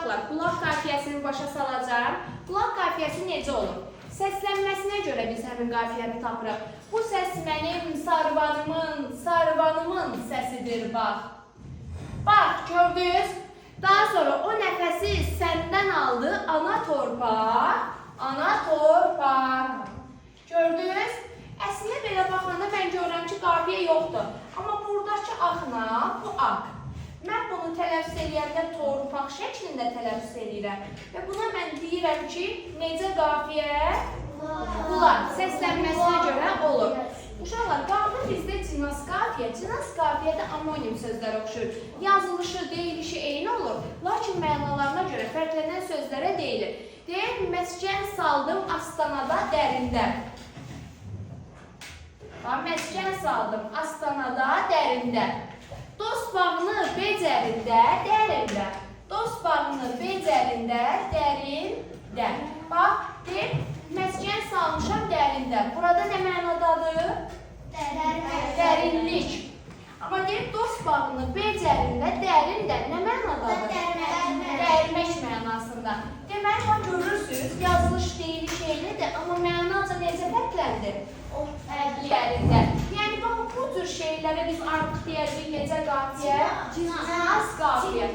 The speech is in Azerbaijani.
Uşaqlar, qulaq qafiyəsini başa salacağım. Qulaq qafiyəsi necə olur? Səslənməsinə görə biz həmin qafiyəni tapırıq. Bu səs mənim sarıvanımın səsidir, bax. Bax, gördünüz? Daha sonra o nəfəsi səndən aldı ana torpaq. Gördünüz? Əslində belə baxanda mən görürəm ki, qafiyə yoxdur. Amma buradakı axına bu aq. Mən bunu tələffüz edəndə torpaq şəklində tələffüz edirəm. Və buna mən deyirəm ki, necə qafiyə? Qulaq səslənməsinə görə olur. Uşaqlar, qaldı bizdə cinas qafiyə. Cinas qafiyədə amonim sözlər oxşur. Yazılışı, deyilişi eyni olur. Lakin mənalarına görə fərqlənən sözlərə deyilir. Deyək, məskən saldım Astanada dərində. Məskən saldım Astanada dərində. Dost bağını becərində, dərində. Dost bağını becərində, dərində. Bax, deyib, məskən salmışam dərində. Burada nə mənadadır? Dərinlik. Amma deyib, dost bağını becərində, dərində. Nə mənadadır? Dərmək mənasında. Deməli, bax, görürsünüz, yazılış deyiliş eynidir, amma mənaca necə fərqləndir? Dərində. Yəni, bax, bu tür şeylərə biz artıq deyəcəyik necə qafiyə? Cinas qafiyə.